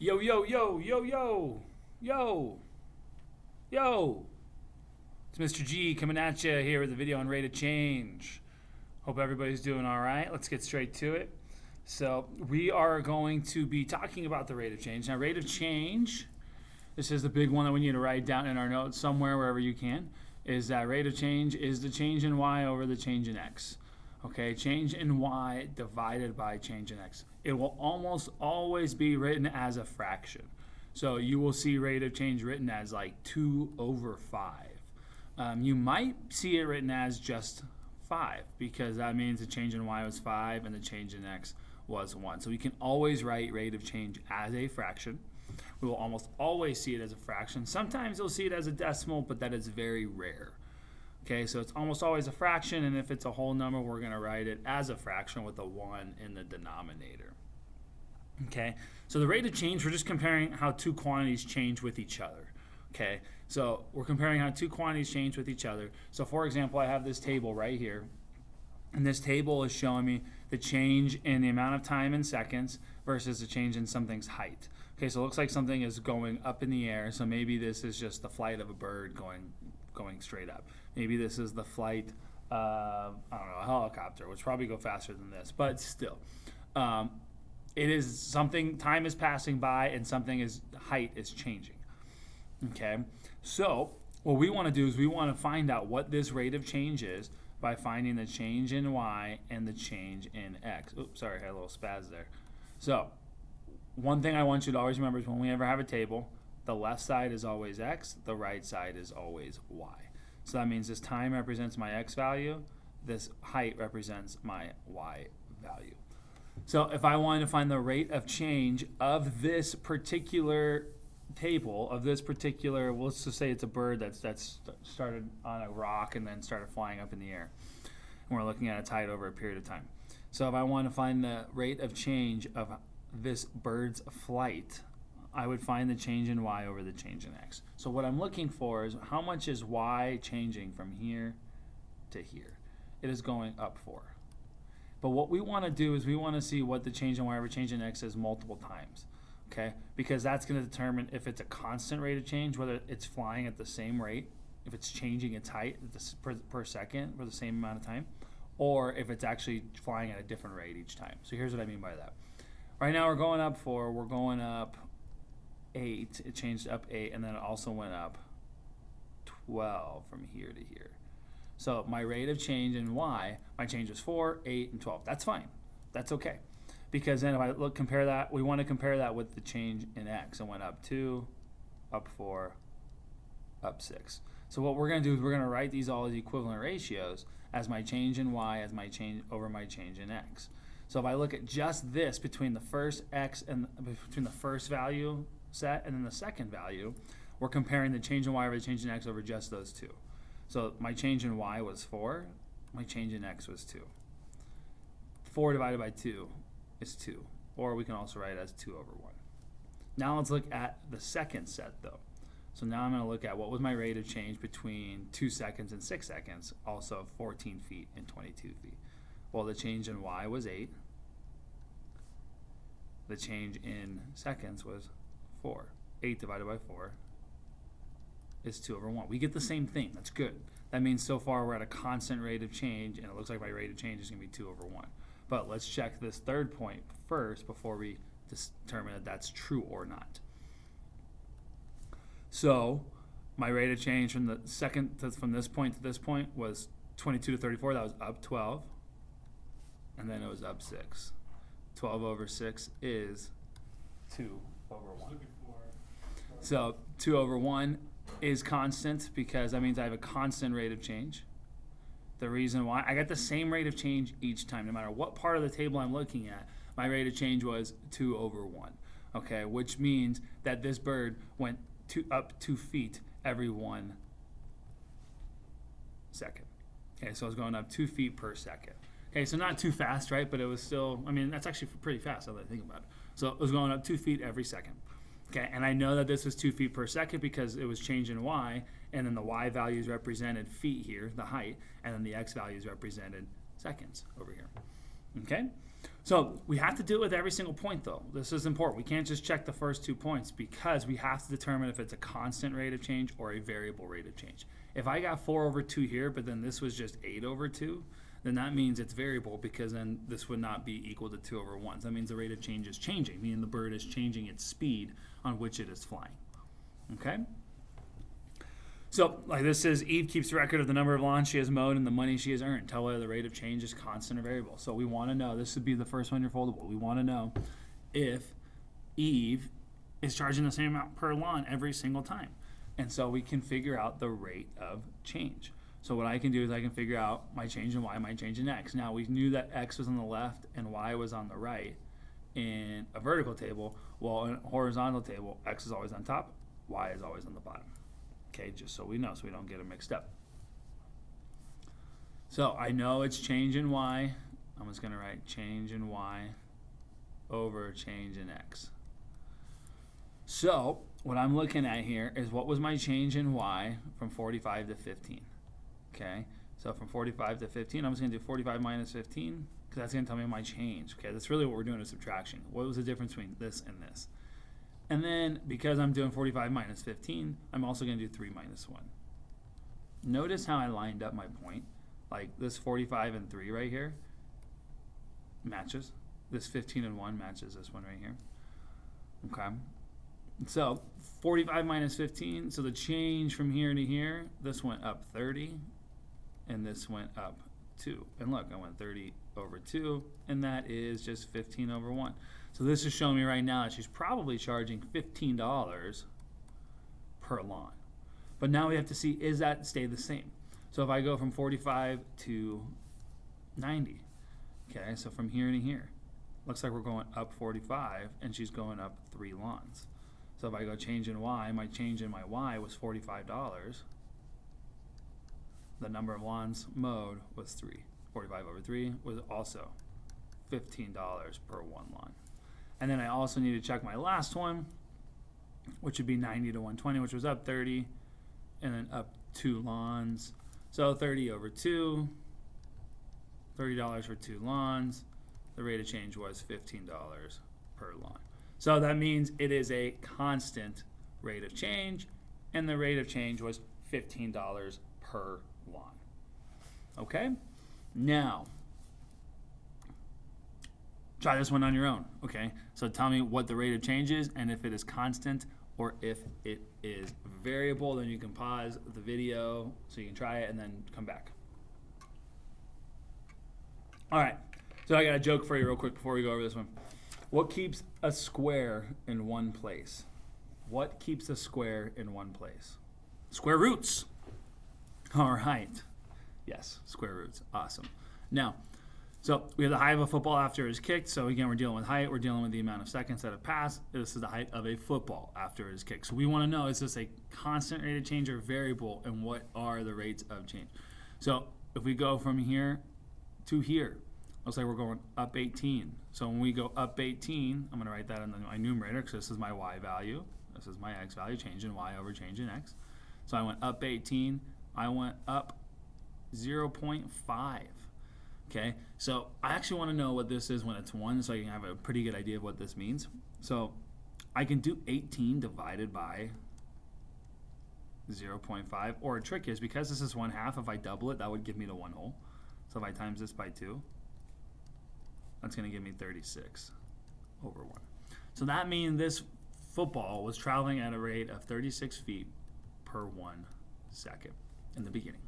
Yo, yo, yo, yo, yo, yo, yo. It's Mr. G coming at you here with a video on rate of change. Hope everybody's doing all right. Let's get straight to it. So, we are going to be talking about the rate of change. Now, rate of change, this is the big one that we need to write down in our notes somewhere, wherever you can, is that rate of change is the change in y over the change in x. Okay, change in y divided by change in x. It will almost always be written as a fraction. So you will see rate of change written as like 2 over 5. You might see it written as just 5 because that means the change in y was 5 and the change in x was 1. So we can always write rate of change as a fraction. We will almost always see it as a fraction. Sometimes you'll see it as a decimal, but that is very rare. Okay, so it's almost always a fraction, and if it's a whole number, we're going to write it as a fraction with a 1 in the denominator. Okay, so the rate of change, we're just comparing how two quantities change with each other. Okay, so we're comparing how two quantities change with each other. So for example, I have this table right here, and this table is showing me the change in the amount of time in seconds versus the change in something's height. Okay, so it looks like something is going up in the air, so maybe this is just the flight of a bird going straight up. Maybe this is the flight of, I don't know, a helicopter, which probably go faster than this, but still. It is something, time is passing by and something is, height is changing. Okay, so what we want to do is we want to find out what this rate of change is by finding the change in y and the change in x. Oops, sorry, I had a little spaz there. So one thing I want you to always remember is when we ever have a table, the left side is always x, the right side is always y. So that means this time represents my x value, this height represents my y value. So if I wanted to find the rate of change of this particular table, of this particular, well, let's just say it's a bird that's started on a rock and then started flying up in the air. And we're looking at its height over a period of time. So if I want to find the rate of change of this bird's flight, I would find the change in y over the change in x. So what I'm looking for is how much is y changing from here to here. It is going up 4. But what we want to do is we want to see what the change in y over change in x is multiple times. Okay? Because that's going to determine if it's a constant rate of change, whether it's flying at the same rate, if it's changing its height per second for the same amount of time, or if it's actually flying at a different rate each time. So here's what I mean by that. Right now we're going up 4, we're going up 8, it changed up 8, and then it also went up 12 from here to here. So my rate of change in y, my change is 4, 8, and 12. That's fine. That's okay. Because then if I compare that, we want to compare that with the change in x. It went up 2, up 4, up 6. So what we're going to do is we're going to write these all as equivalent ratios as my change in y as my change over my change in x. So if I look at just this between the first x and between the first value set and then the second value, we're comparing the change in y over the change in x over just those two. So my change in y was 4, my change in x was 2. 4 divided by 2 is 2, or we can also write it as 2 over 1. Now let's look at the second set though. So now I'm going to look at what was my rate of change between 2 seconds and 6 seconds, also 14 feet and 22 feet. Well, the change in y was 8. The change in seconds was 4. 8 divided by 4 is 2 over 1. We get the same thing. That's good. That means so far we're at a constant rate of change, and it looks like my rate of change is going to be 2 over 1. But let's check this third point first before we determine that that's true or not. So my rate of change from the second from this point to this point was 22 to 34. That was up 12. And then it was up 6. 12 over 6 is 2 over 1. So 2 over 1 is constant because that means I have a constant rate of change. The reason why, I got the same rate of change each time. No matter what part of the table I'm looking at, my rate of change was 2 over 1. Okay, which means that this bird went up 2 feet every 1 second. Okay, so it's going up 2 feet per second. Okay, so not too fast, right? But it was still, I mean, that's actually pretty fast now that I think about it. So it was going up 2 feet every second. Okay, and I know that this was 2 feet per second because it was changing y, and then the y values represented feet here, the height, and then the x values represented seconds over here. Okay, So we have to do it with every single point, though. This is important. We can't just check the first 2 points because we have to determine if it's a constant rate of change or a variable rate of change. If I got 4/2 here, but then this was just 8/2, then that means it's variable, because then this would not be equal to 2/1. So that means the rate of change is changing, meaning the bird is changing its speed on which it is flying. Okay? So, like this says, Eve keeps record of the number of lawns she has mowed and the money she has earned. Tell whether the rate of change is constant or variable. So we want to know, this would be the first one, your foldable. We want to know if Eve is charging the same amount per lawn every single time. And so we can figure out the rate of change. So what I can do is I can figure out my change in Y, my change in X. Now we knew that X was on the left and Y was on the right in a vertical table. Well, in a horizontal table, X is always on top, Y is always on the bottom. Okay, just so we know, so we don't get it mixed up. So I know it's change in Y. I'm just going to write change in Y over change in X. So what I'm looking at here is what was my change in Y from 45 to 15. Okay, so from 45 to 15, I'm just going to do 45 minus 15, because that's going to tell me my change. Okay, that's really what we're doing is subtraction. What was the difference between this and this? And then, because I'm doing 45 minus 15, I'm also going to do 3 minus 1. Notice how I lined up my point. Like this 45 and 3 right here matches. This 15 and 1 matches this one right here. Okay. So 45 minus 15, so the change from here to here, this went up 30, and this went up 2. And look, I went 30/2, and that is just 15/1. So this is showing me right now that she's probably charging $15 per lawn. But now we have to see, is that stay the same? So if I go from 45 to 90, okay, so from here to here, looks like we're going up 45, and she's going up 3 lawns. So if I go change in Y, my change in my Y was $45. The number of lawns mowed was 3. 45/3 was also $15 per 1 lawn. And then I also need to check my last one, which would be 90 to 120, which was up 30, and then up 2 lawns. So 30/2, $30 for 2 lawns. The rate of change was $15 per lawn. So that means it is a constant rate of change, and the rate of change was $15 per lawn. Okay? Now, try this one on your own, okay? So tell me what the rate of change is, and if it is constant or if it is variable. Then you can pause the video so you can try it and then come back. All right, so I got a joke for you real quick before we go over this one. What keeps a square in one place? What keeps a square in one place? Square roots. All right. Yes, square roots. Awesome. Now, so we have the height of a football after it is kicked. So again, we're dealing with height. We're dealing with the amount of seconds that have passed. This is the height of a football after it is kicked. So we want to know, is this a constant rate of change or variable, and what are the rates of change? So if we go from here to here, looks like we're going up 18. So when we go up 18, I'm going to write that in my numerator because this is my y value. This is my x value, change in y over change in x. So I went up 18. I went up 0.5. Okay, so I actually want to know what this is when it's 1 so I can have a pretty good idea of what this means. So I can do 18 divided by 0.5, or a trick is, because this is 1/2, if I double it, that would give me the 1 whole. So if I times this by 2, that's going to give me 36 over 1. So that means this football was traveling at a rate of 36 feet per 1 second in the beginning.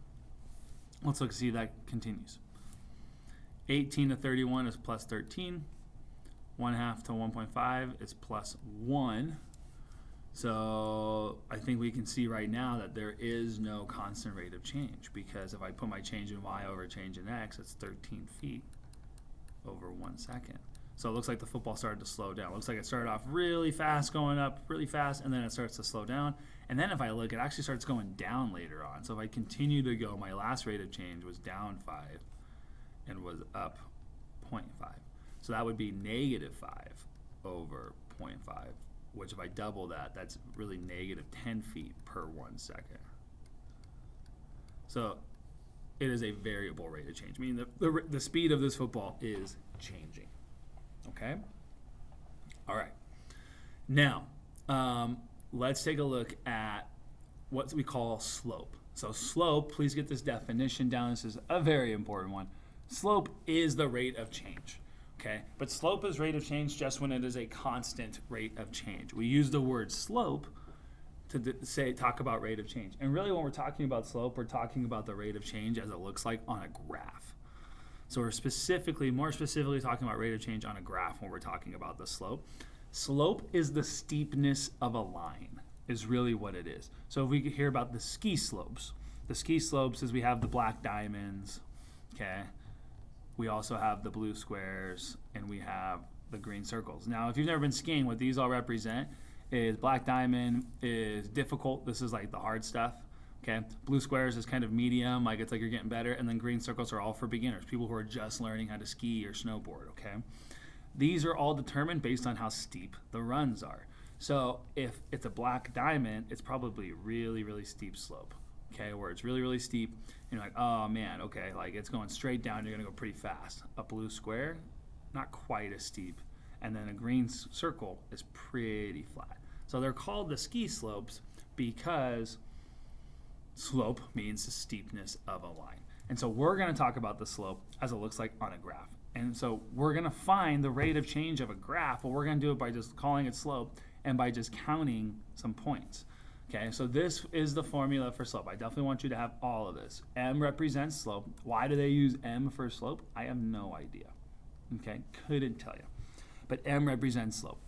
Let's look and see if that continues. 18 to 31 is plus 13. 1/2 to 1.5 is plus 1. So I think we can see right now that there is no constant rate of change, because if I put my change in y over change in x, it's 13 feet over 1 second. So it looks like the football started to slow down. It looks like it started off really fast, going up really fast, and then it starts to slow down. And then if I look, it actually starts going down later on. So if I continue to go, my last rate of change was down 5 and was up 0.5. So that would be negative 5 over 0.5, which if I double that, that's really negative 10 feet per 1 second. So it is a variable rate of change, meaning the speed of this football is changing. Okay? All right. Now, let's take a look at what we call slope. So slope, please get this definition down. This is a very important one. Slope is the rate of change. Okay, but slope is rate of change just when it is a constant rate of change. We use the word slope to talk about rate of change. And really when we're talking about slope, we're talking about the rate of change as it looks like on a graph. So we're more specifically talking about rate of change on a graph when we're talking about the slope. Slope is the steepness of a line, is really what it is. So if we could hear about the ski slopes is we have the black diamonds, okay? We also have the blue squares, and we have the green circles. Now, if you've never been skiing, what these all represent is black diamond is difficult. This is like the hard stuff, okay? Blue squares is kind of medium, like it's like you're getting better, and then green circles are all for beginners, people who are just learning how to ski or snowboard, okay? These are all determined based on how steep the runs are. So if it's a black diamond, it's probably really, really steep slope, okay, where it's really, really steep. And you're like, oh man, okay, like it's going straight down, you're gonna go pretty fast. A blue square, not quite as steep. And then a green circle is pretty flat. So they're called the ski slopes because slope means the steepness of a line. And so we're gonna talk about the slope as it looks like on a graph. And so we're gonna find the rate of change of a graph. Well, we're gonna do it by just calling it slope and by just counting some points. Okay, so this is the formula for slope. I definitely want you to have all of this. M represents slope. Why do they use M for slope? I have no idea. Okay, couldn't tell you. But M represents slope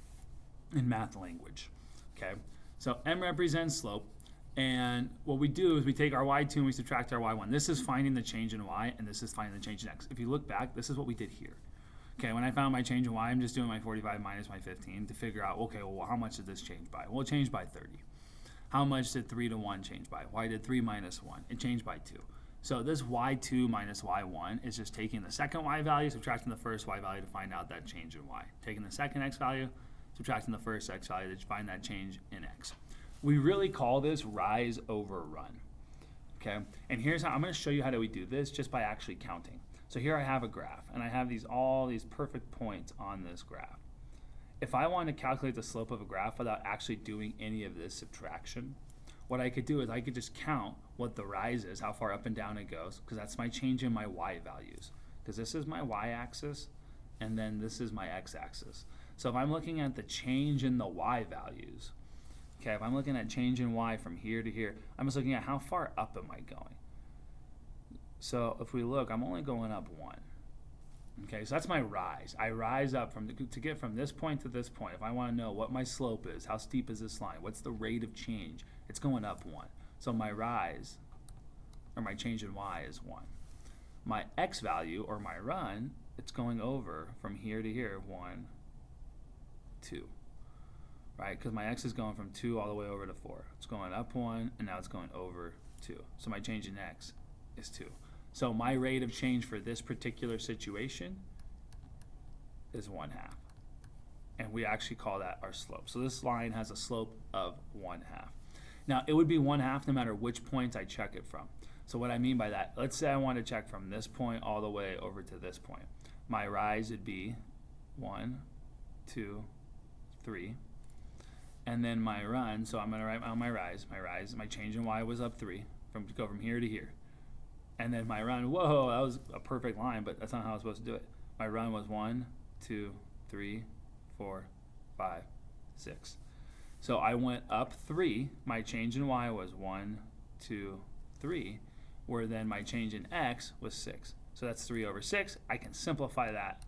in math language. Okay, so M represents slope. And what we do is we take our y2 and we subtract our y1. This is finding the change in y, and this is finding the change in x. If you look back, this is what we did here. Okay, when I found my change in y, I'm just doing my 45 minus my 15 to figure out, okay, well, how much did this change by? Well, it changed by 30. How much did 3 to 1 change by? Why did 3 minus 1? It changed by 2. So this y2 minus y1 is just taking the second y value, subtracting the first y value to find out that change in y. Taking the second x value, subtracting the first x value to find that change in x. We really call this rise over run. Okay, and here's how I'm going to show you how do we do this just by actually counting. So here I have a graph, and I have all these perfect points on this graph. If I want to calculate the slope of a graph without actually doing any of this subtraction, what I could do is I could just count what the rise is, how far up and down it goes, because that's my change in my y values. Because this is my y-axis, and then this is my x-axis. So if I'm looking at the change in the y values, okay, if I'm looking at change in y from here to here, I'm just looking at how far up am I going. So if we look, I'm only going up 1. Okay, so that's my rise. I rise up to get from this point to this point. If I want to know what my slope is, how steep is this line, what's the rate of change, it's going up 1. So my rise, or my change in y, is 1. My x value, or my run, it's going over from here to here, 1, 2. Right, because my x is going from 2 all the way over to 4. It's going up 1, and now it's going over 2. So my change in x is 2. So my rate of change for this particular situation is 1/2. And we actually call that our slope. So this line has a slope of 1/2. Now, it would be 1/2 no matter which point I check it from. So what I mean by that, let's say I want to check from this point all the way over to this point. My rise would be 1, 2, 3. And then my run, so I'm going to write on my rise, my change in y was up 3, to go from here to here. And then my run, whoa, that was a perfect line, but that's not how I was supposed to do it. My run was 1, 2, 3, 4, 5, 6. So I went up 3. My change in y was 1, 2, 3, where then my change in x was 6. So that's 3 over 6. I can simplify that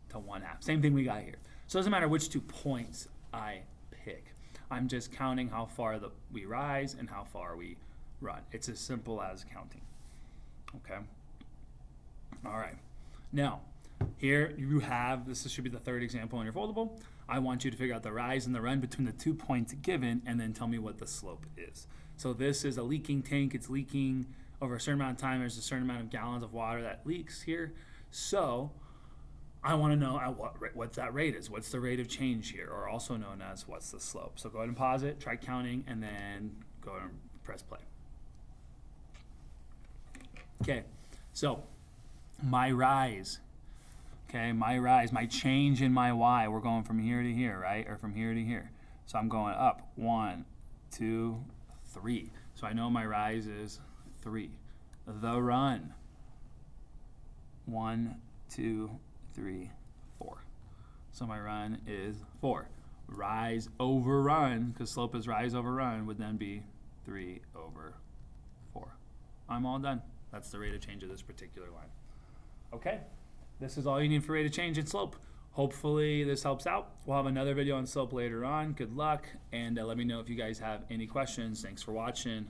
to 1/2. Same thing we got here. So it doesn't matter which 2 points I pick. I'm just counting how far we rise and how far we run. It's as simple as counting. Okay. All right. Now, here you have, this should be the third example in your foldable. I want you to figure out the rise and the run between the 2 points given and then tell me what the slope is. So this is a leaking tank. It's leaking over a certain amount of time. There's a certain amount of gallons of water that leaks here. So I want to know what that rate is. What's the rate of change here, or also known as what's the slope. So go ahead and pause it, try counting, and then go ahead and press play. Okay, so my rise Okay, my rise, my change in my y, we're going from here to here, right? Or from here to here. So I'm going up 1, 2, 3. So I know my rise is 3. The run, 1, 2, 3, 4. So my run is 4. Rise over run, because slope is rise over run, would then be 3 over 4. I'm all done. That's the rate of change of this particular line. Okay, this is all you need for rate of change in slope. Hopefully this helps out. We'll have another video on slope later on. Good luck, and let me know if you guys have any questions. Thanks for watching.